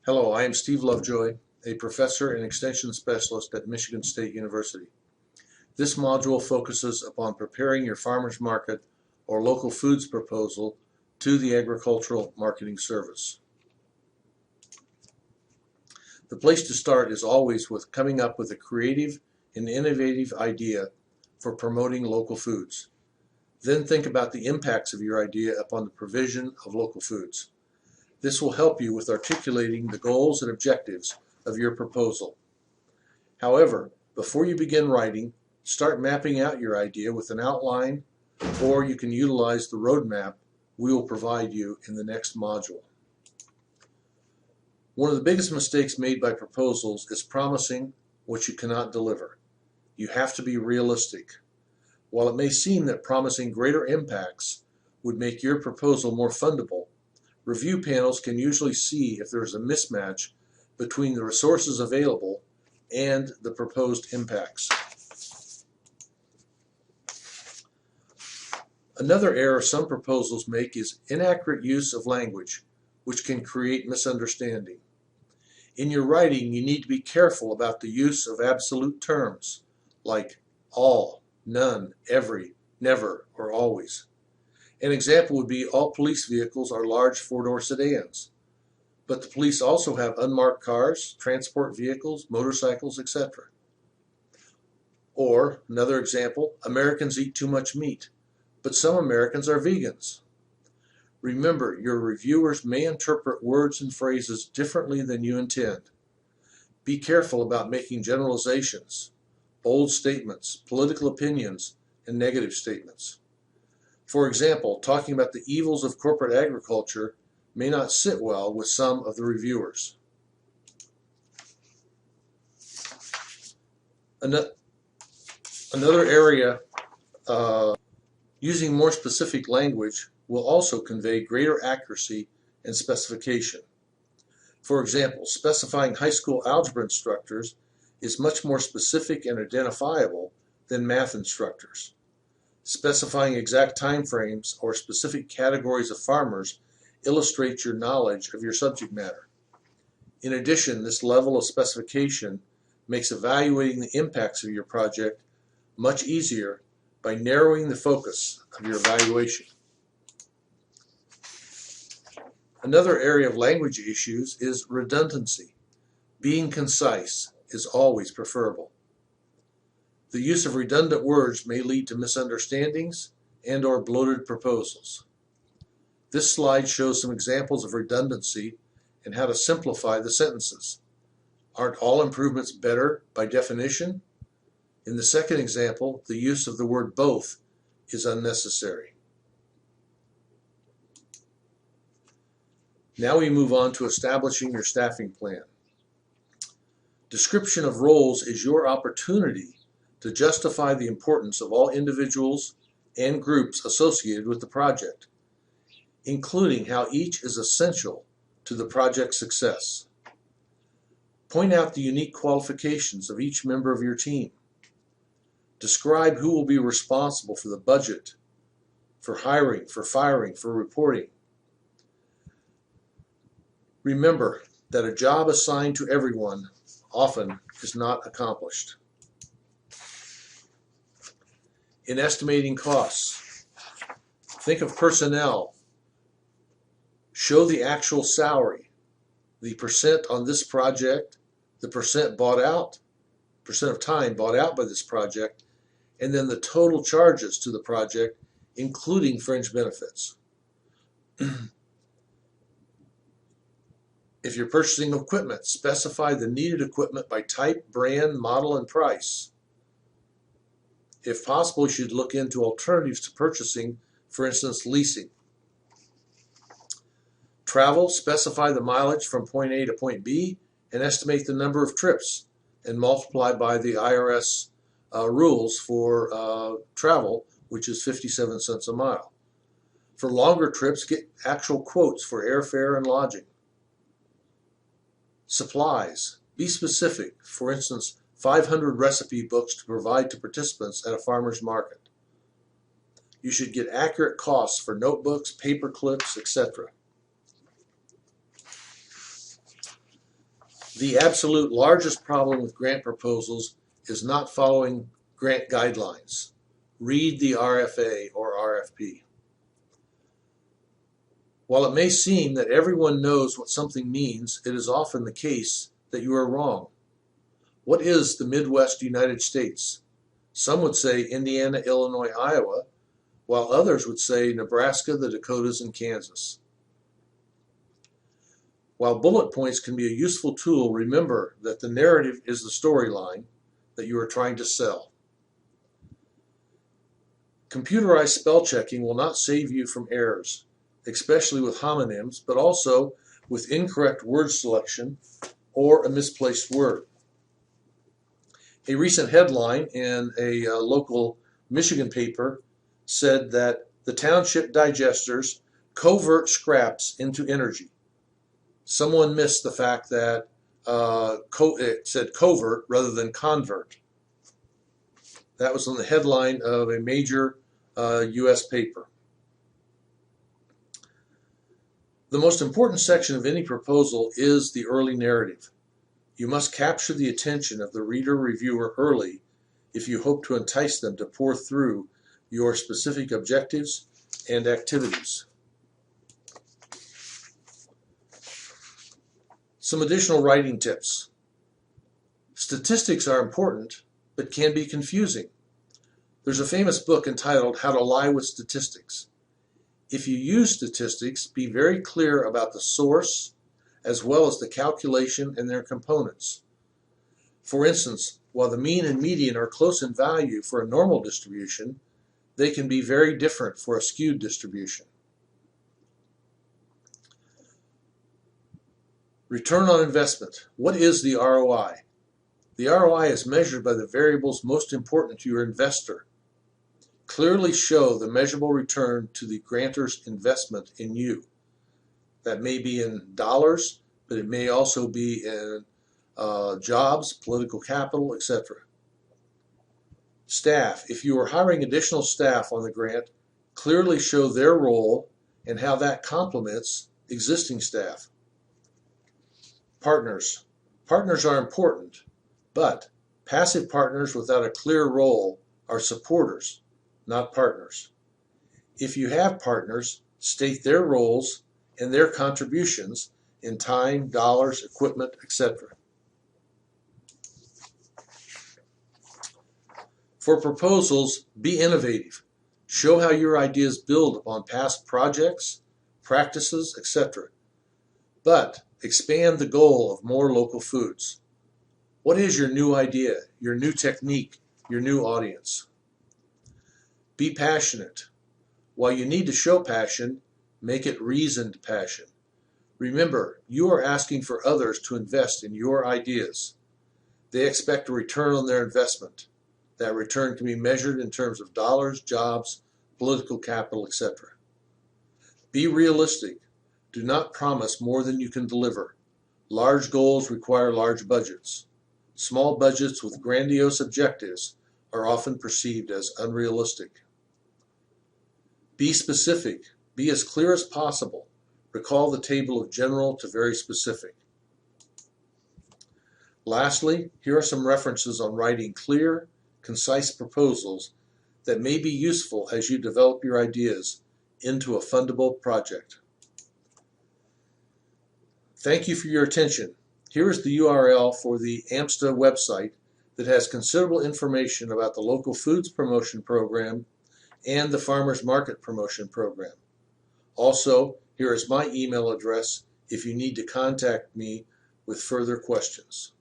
Hello, I am Steve Lovejoy, a professor and extension specialist at Michigan State University. This module focuses upon preparing your farmer's market or local foods proposal to the Agricultural Marketing Service. The place to start is always with coming up with a creative and innovative idea for promoting local foods. Then think about the impacts of your idea upon the provision of local foods. This will help you with articulating the goals and objectives of your proposal. However, before you begin writing, start mapping out your idea with an outline, or you can utilize the roadmap we will provide you in the next module. One of the biggest mistakes made by proposals is promising what you cannot deliver. You have to be realistic. While it may seem that promising greater impacts would make your proposal more fundable, review panels can usually see if there is a mismatch between the resources available and the proposed impacts. Another error some proposals make is inaccurate use of language, which can create misunderstanding. In your writing, you need to be careful about the use of absolute terms like all, none, every, never, or always. An example would be all police vehicles are large four-door sedans, but the police also have unmarked cars, transport vehicles, motorcycles, etc. Or, another example, Americans eat too much meat, but some Americans are vegans. Remember, your reviewers may interpret words and phrases differently than you intend. Be careful about making generalizations, bold statements, political opinions, and negative statements. For example, talking about the evils of corporate agriculture may not sit well with some of the reviewers. Another area, using more specific language will also convey greater accuracy and specification. For example, specifying high school algebra instructors is much more specific and identifiable than math instructors. Specifying exact time frames or specific categories of farmers illustrates your knowledge of your subject matter. In addition, this level of specification makes evaluating the impacts of your project much easier by narrowing the focus of your evaluation. Another area of language issues is redundancy. Being concise is always preferable. The use of redundant words may lead to misunderstandings and/or bloated proposals. This slide shows some examples of redundancy and how to simplify the sentences. Aren't all improvements better by definition? In the second example, the use of the word both is unnecessary. Now we move on to establishing your staffing plan. Description of roles is your opportunity to justify the importance of all individuals and groups associated with the project, including how each is essential to the project's success. Point out the unique qualifications of each member of your team. Describe who will be responsible for the budget, for hiring, for firing, for reporting. Remember that a job assigned to everyone often is not accomplished. In estimating costs, think of personnel. Show the actual salary, the percent on this project, the percent bought out, percent of time bought out by this project, and then the total charges to the project, including fringe benefits. If you're purchasing equipment, specify the needed equipment by type, brand, model, and price. If possible, you should look into alternatives to purchasing, for instance, leasing. Travel, specify the mileage from point A to point B and estimate the number of trips and multiply by the IRS rules for travel, which is 57 cents a mile. For longer trips, get actual quotes for airfare and lodging. Supplies, be specific. For instance, 500 recipe books to provide to participants at a farmer's market. You should get accurate costs for notebooks, paper clips, etc. The absolute largest problem with grant proposals is not following grant guidelines. Read the RFA or RFP. While it may seem that everyone knows what something means, it is often the case that you are wrong. What is the Midwest United States? Some would say Indiana, Illinois, Iowa, while others would say Nebraska, the Dakotas, and Kansas. While bullet points can be a useful tool, remember that the narrative is the storyline that you are trying to sell. Computerized spell checking will not save you from errors, especially with homonyms, but also with incorrect word selection or a misplaced word. A recent headline in a local Michigan paper said that the township digesters convert scraps into energy. Someone missed the fact that it said covert rather than convert. That was on the headline of a major U.S. paper. The most important section of any proposal is the early narrative. You must capture the attention of the reader-reviewer early if you hope to entice them to pore through your specific objectives and activities. Some additional writing tips. Statistics are important, but can be confusing. There's a famous book entitled How to Lie with Statistics. If you use statistics, be very clear about the source as well as the calculation and their components. For instance, while the mean and median are close in value for a normal distribution, they can be very different for a skewed distribution. Return on investment. What is the ROI? The ROI is measured by the variables most important to your investor. Clearly show the measurable return to the grantor's investment in you. That may be in dollars, but it may also be in jobs, political capital, etc. Staff. If you are hiring additional staff on the grant, clearly show their role and how that complements existing staff. Partners. Partners are important, but passive partners without a clear role are supporters, not partners. If you have partners, state their roles and their contributions in time, dollars, equipment, etc. For proposals, be innovative. Show how your ideas build upon past projects, practices, etc. But expand the goal of more local foods. What is your new idea, your new technique, your new audience? Be passionate. While you need to show passion, make it reasoned passion. Remember, you are asking for others to invest in your ideas. They expect a return on their investment. That return can be measured in terms of dollars, jobs, political capital, etc. Be realistic. Do not promise more than you can deliver. Large goals require large budgets. Small budgets with grandiose objectives are often perceived as unrealistic. Be specific. Be as clear as possible. Recall the table of general to very specific. Lastly, here are some references on writing clear, concise proposals that may be useful as you develop your ideas into a fundable project. Thank you for your attention. Here is the URL for the Amsta website that has considerable information about the local foods promotion program and the farmers market promotion program. Also, here is my email address if you need to contact me with further questions.